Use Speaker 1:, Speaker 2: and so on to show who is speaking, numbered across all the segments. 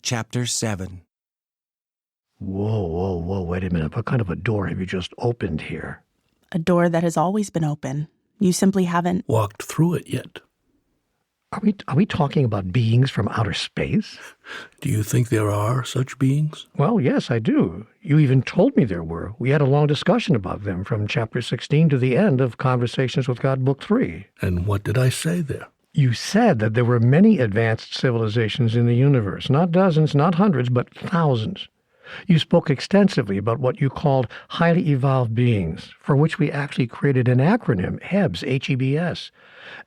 Speaker 1: Chapter 7.
Speaker 2: Whoa, wait a minute. What kind of a door have you just opened here?
Speaker 3: A door that has always been open. You simply haven't
Speaker 4: walked through it yet.
Speaker 2: Are we talking about beings from outer space?
Speaker 4: Do you think there are such beings?
Speaker 2: Well, yes, I do. You even told me there were. We had a long discussion about them from chapter 16 to the end of Conversations with God, Book 3.
Speaker 4: And what did I say there?
Speaker 2: You said that there were many advanced civilizations in the universe. Not dozens, not hundreds, but thousands. You spoke extensively about what you called highly evolved beings, for which we actually created an acronym, HEBS, H-E-B-S.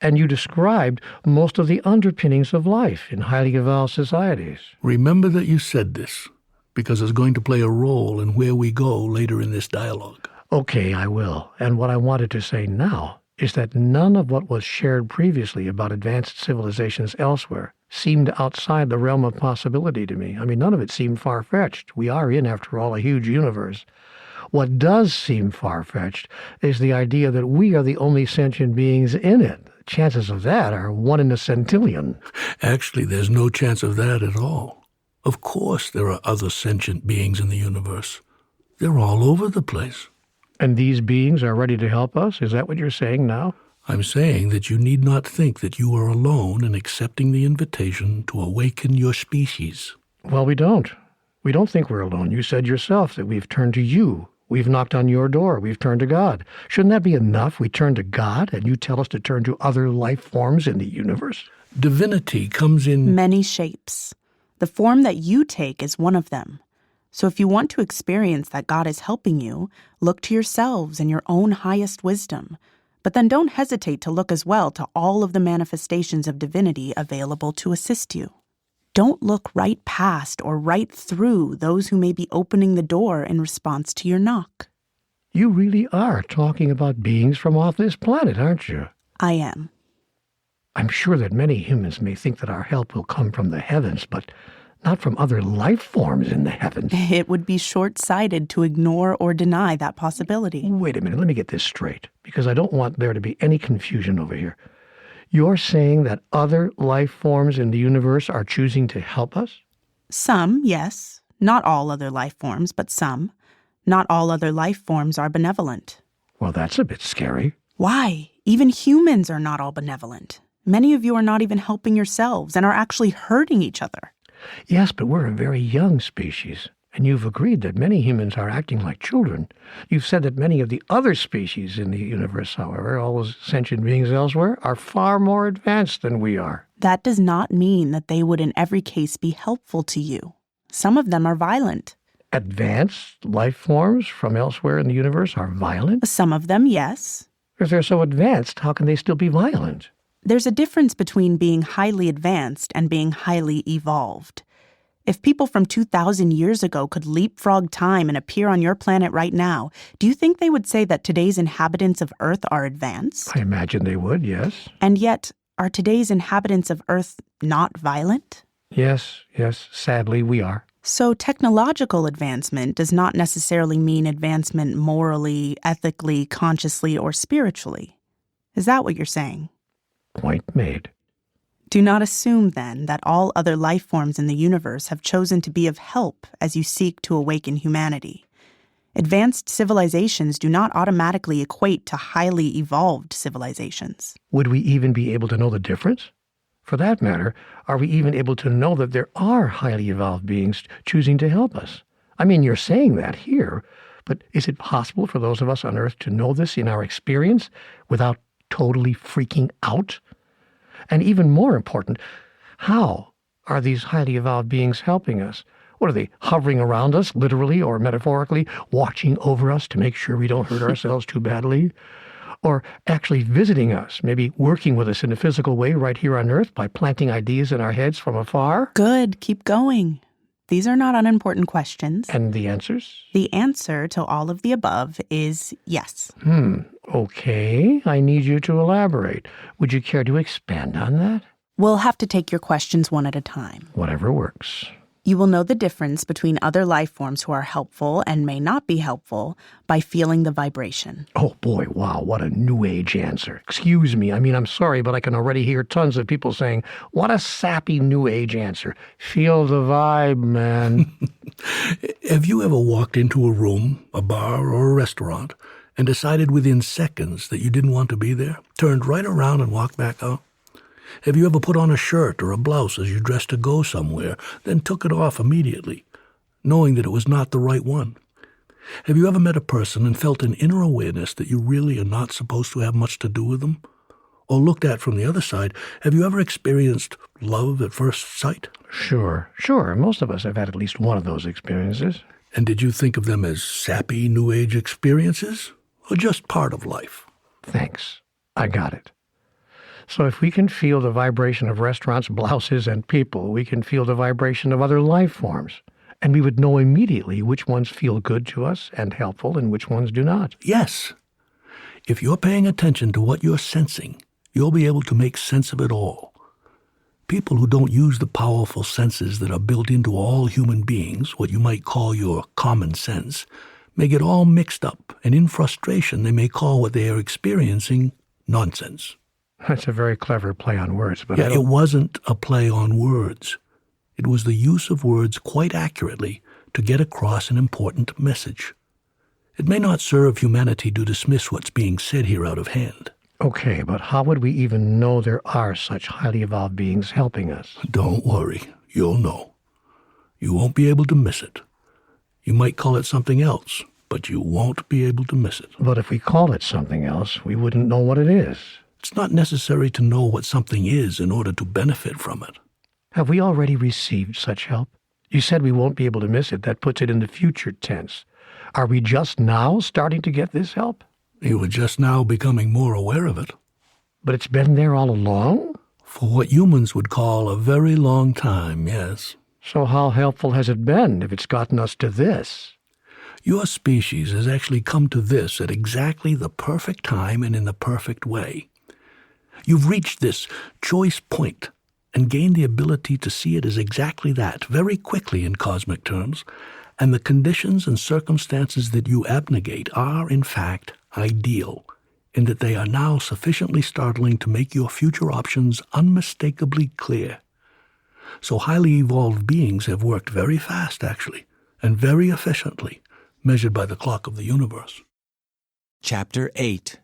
Speaker 2: And you described most of the underpinnings of life in highly evolved societies.
Speaker 4: Remember that you said this, because it's going to play a role in where we go later in this dialogue.
Speaker 2: Okay, I will. And what I wanted to say now is that none of what was shared previously about advanced civilizations elsewhere seemed outside the realm of possibility to me. I mean, none of it seemed far-fetched. We are in, after all, a huge universe. What does seem far-fetched is the idea that we are the only sentient beings in it. Chances of that are 1 in a centillion.
Speaker 4: Actually, there's no chance of that at all. Of course there are other sentient beings in the universe. They're all over the place.
Speaker 2: And these beings are ready to help us? Is that what you're saying now?
Speaker 4: I'm saying that you need not think that you are alone in accepting the invitation to awaken your species.
Speaker 2: Well, we don't. We don't think we're alone. You said yourself that we've turned to you. We've knocked on your door. We've turned to God. Shouldn't that be enough? We turn to God, and you tell us to turn to other life forms in the universe?
Speaker 4: Divinity comes in
Speaker 3: many shapes. The form that you take is one of them. So if you want to experience that God is helping you, look to yourselves and your own highest wisdom. But then don't hesitate to look as well to all of the manifestations of divinity available to assist you. Don't look right past or right through those who may be opening the door in response to your knock.
Speaker 2: You really are talking about beings from off this planet, aren't you?
Speaker 3: I am.
Speaker 2: I'm sure that many humans may think that our help will come from the heavens, but not from other life forms in the heavens.
Speaker 3: It would be short-sighted to ignore or deny that possibility.
Speaker 2: Wait a minute, let me get this straight, because I don't want there to be any confusion over here. You're saying that other life forms in the universe are choosing to help us?
Speaker 3: Some, yes. Not all other life forms, but some. Not all other life forms are benevolent.
Speaker 2: Well, that's a bit scary.
Speaker 3: Why? Even humans are not all benevolent. Many of you are not even helping yourselves and are actually hurting each other.
Speaker 2: Yes, but we're a very young species, and you've agreed that many humans are acting like children. You've said that many of the other species in the universe, however, all those sentient beings elsewhere, are far more advanced than we are.
Speaker 3: That does not mean that they would in every case be helpful to you. Some of them are violent.
Speaker 2: Advanced life forms from elsewhere in the universe are violent?
Speaker 3: Some of them, yes.
Speaker 2: If they're so advanced, how can they still be violent?
Speaker 3: There's a difference between being highly advanced and being highly evolved. If people from 2,000 years ago could leapfrog time and appear on your planet right now, do you think they would say that today's inhabitants of Earth are advanced?
Speaker 2: I imagine they would, yes.
Speaker 3: And yet, are today's inhabitants of Earth not violent?
Speaker 2: Yes, sadly we are.
Speaker 3: So technological advancement does not necessarily mean advancement morally, ethically, consciously, or spiritually. Is that what you're saying?
Speaker 2: Point made.
Speaker 3: Do not assume, then, that all other life forms in the universe have chosen to be of help as you seek to awaken humanity. Advanced civilizations do not automatically equate to highly evolved civilizations.
Speaker 2: Would we even be able to know the difference? For that matter, are we even able to know that there are highly evolved beings choosing to help us? I mean, you're saying that here, but is it possible for those of us on Earth to know this in our experience without totally freaking out? And even more important, how are these highly evolved beings helping us? What are they, hovering around us, literally or metaphorically, watching over us to make sure we don't hurt ourselves too badly? Or actually visiting us, maybe working with us in a physical way right here on Earth by planting ideas in our heads from afar?
Speaker 3: Good, keep going. These are not unimportant questions.
Speaker 2: And the answers?
Speaker 3: The answer to all of the above is yes.
Speaker 2: Okay, I need you to elaborate. Would you care to expand on that?
Speaker 3: We'll have to take your questions one at a time.
Speaker 2: Whatever works.
Speaker 3: You will know the difference between other life forms who are helpful and may not be helpful by feeling the vibration.
Speaker 2: Oh boy, wow, what a New Age answer. Excuse me, I'm sorry, but I can already hear tons of people saying, what a sappy New Age answer. Feel the vibe, man.
Speaker 4: Have you ever walked into a room, a bar, or a restaurant, and decided within seconds that you didn't want to be there, turned right around and walked back out? Have you ever put on a shirt or a blouse as you dressed to go somewhere, then took it off immediately, knowing that it was not the right one? Have you ever met a person and felt an inner awareness that you really are not supposed to have much to do with them? Or looked at from the other side, have you ever experienced love at first sight?
Speaker 2: Sure. Most of us have had at least one of those experiences.
Speaker 4: And did you think of them as sappy New Age experiences, or just part of life?
Speaker 2: Thanks. I got it. So if we can feel the vibration of restaurants, blouses, and people, we can feel the vibration of other life forms. And we would know immediately which ones feel good to us and helpful and which ones do not.
Speaker 4: Yes. If you're paying attention to what you're sensing, you'll be able to make sense of it all. People who don't use the powerful senses that are built into all human beings, what you might call your common sense, may get all mixed up, and in frustration they may call what they are experiencing nonsense.
Speaker 2: That's a very clever play on words, but
Speaker 4: It wasn't a play on words. It was the use of words quite accurately to get across an important message. It may not serve humanity to dismiss what's being said here out of hand.
Speaker 2: Okay, but how would we even know there are such highly evolved beings helping us?
Speaker 4: Don't worry, you'll know. You won't be able to miss it. You might call it something else, but you won't be able to miss it.
Speaker 2: But if we call it something else, we wouldn't know what it is.
Speaker 4: It's not necessary to know what something is in order to benefit from it.
Speaker 2: Have we already received such help? You said we won't be able to miss it. That puts it in the future tense. Are we just now starting to get this help?
Speaker 4: You were just now becoming more aware of it.
Speaker 2: But it's been there all along?
Speaker 4: For what humans would call a very long time, yes.
Speaker 2: So how helpful has it been if it's gotten us to this?
Speaker 4: Your species has actually come to this at exactly the perfect time and in the perfect way. You've reached this choice point and gained the ability to see it as exactly that, very quickly in cosmic terms, and the conditions and circumstances that you abnegate are, in fact, ideal, in that they are now sufficiently startling to make your future options unmistakably clear. So highly evolved beings have worked very fast, actually, and very efficiently, measured by the clock of the universe.
Speaker 1: Chapter 8.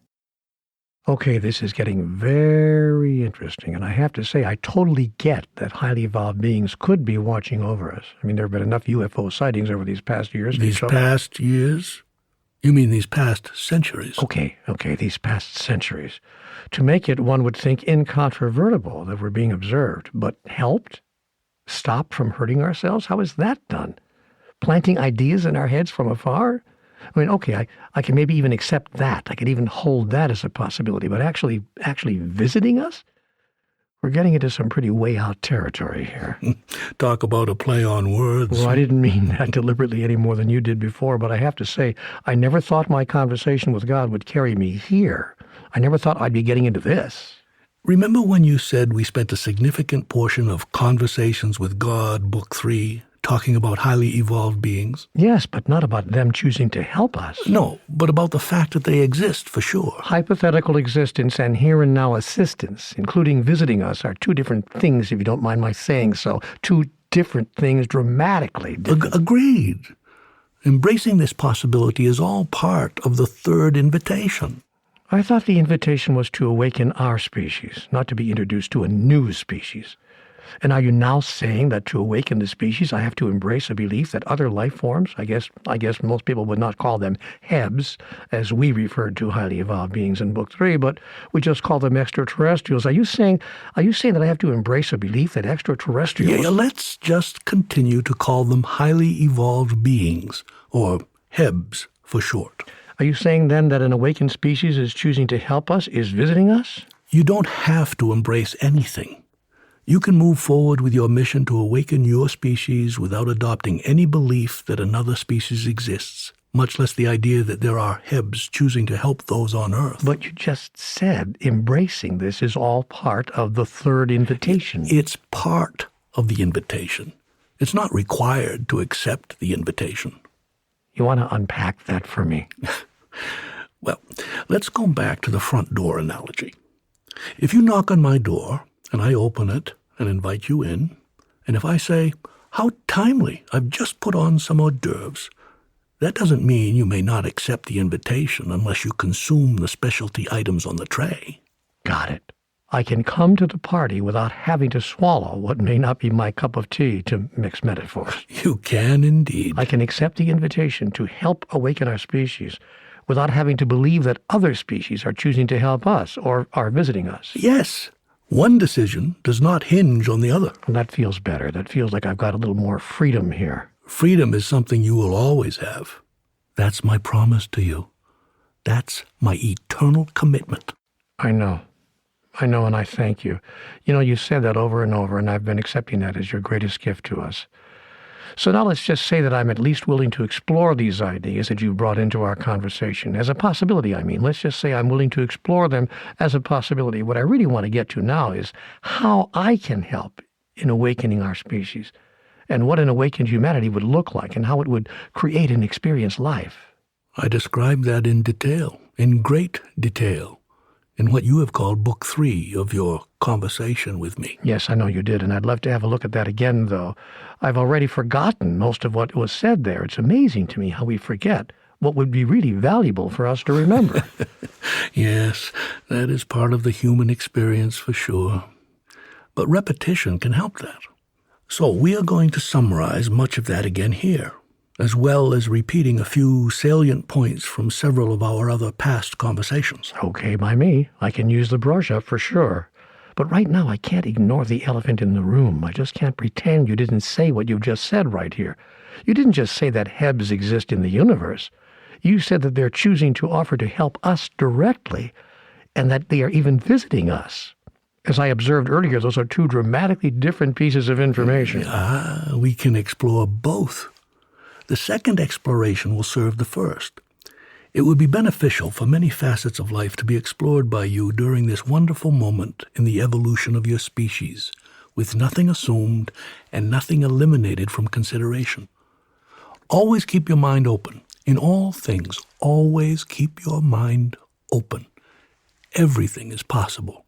Speaker 2: Okay, this is getting very interesting, and I have to say I totally get that highly evolved beings could be watching over us. There have been enough UFO sightings over these past years.
Speaker 4: These past years? You mean these past centuries?
Speaker 2: Okay, these past centuries. To make it, one would think, incontrovertible that we're being observed, but helped? Stopped from hurting ourselves? How is that done? Planting ideas in our heads from afar? Okay, I can maybe even accept that. I can even hold that as a possibility, but actually visiting us? We're getting into some pretty way out territory here.
Speaker 4: Talk about a play on words.
Speaker 2: Well, I didn't mean that deliberately any more than you did before, but I have to say, I never thought my conversation with God would carry me here. I never thought I'd be getting into this.
Speaker 4: Remember when you said we spent a significant portion of Conversations with God, Book 3, talking about highly evolved beings?
Speaker 2: Yes, but not about them choosing to help us.
Speaker 4: No, but about the fact that they exist, for sure.
Speaker 2: Hypothetical existence and here and now assistance, including visiting us, are two different things, if you don't mind my saying so. Two different things, dramatically different.
Speaker 4: Agreed. Embracing this possibility is all part of the third invitation.
Speaker 2: I thought the invitation was to awaken our species, not to be introduced to a new species. And are you now saying that to awaken the species, I have to embrace a belief that other life forms, I guess most people would not call them Hebs, as we referred to highly evolved beings in Book 3, but we just call them extraterrestrials. Are you saying that I have to embrace a belief that extraterrestrials...
Speaker 4: Yeah, let's just continue to call them highly evolved beings, or Hebs for short.
Speaker 2: Are you saying then that an awakened species is choosing to help us, is visiting us?
Speaker 4: You don't have to embrace anything. You can move forward with your mission to awaken your species without adopting any belief that another species exists, much less the idea that there are Hebs choosing to help those on Earth.
Speaker 2: But you just said embracing this is all part of the third invitation.
Speaker 4: It's part of the invitation. It's not required to accept the invitation.
Speaker 2: You want to unpack that for me?
Speaker 4: Well, let's go back to the front door analogy. If you knock on my door, and I open it and invite you in, and if I say, "How timely, I've just put on some hors d'oeuvres," that doesn't mean you may not accept the invitation unless you consume the specialty items on the tray.
Speaker 2: Got it. I can come to the party without having to swallow what may not be my cup of tea, to mix metaphors.
Speaker 4: You can indeed.
Speaker 2: I can accept the invitation to help awaken our species without having to believe that other species are choosing to help us or are visiting us.
Speaker 4: Yes. One decision does not hinge on the other.
Speaker 2: And that feels better. That feels like I've got a little more freedom here.
Speaker 4: Freedom is something you will always have. That's my promise to you. That's my eternal commitment.
Speaker 2: I know, and I thank you. You know, you said that over and over, and I've been accepting that as your greatest gift to us. So now let's just say that I'm at least willing to explore these ideas that you've brought into our conversation. As a possibility, I mean. Let's just say I'm willing to explore them as a possibility. What I really want to get to now is how I can help in awakening our species, and what an awakened humanity would look like, and how it would create and experience life.
Speaker 4: I described that in detail, in great detail, in what you have called Book 3 of your conversation with me.
Speaker 2: Yes, I know you did, and I'd love to have a look at that again, though. I've already forgotten most of what was said there. It's amazing to me how we forget what would be really valuable for us to remember.
Speaker 4: Yes, that is part of the human experience for sure. But repetition can help that. So we are going to summarize much of that again here, as well as repeating a few salient points from several of our other past conversations.
Speaker 2: Okay, by me. I can use the brush-up for sure. But right now I can't ignore the elephant in the room. I just can't pretend you didn't say what you've just said right here. You didn't just say that Hebs exist in the universe. You said that they're choosing to offer to help us directly, and that they are even visiting us. As I observed earlier, those are two dramatically different pieces of information.
Speaker 4: We can explore both. The second exploration will serve the first. It would be beneficial for many facets of life to be explored by you during this wonderful moment in the evolution of your species, with nothing assumed and nothing eliminated from consideration. Always keep your mind open. In all things, always keep your mind open. Everything is possible.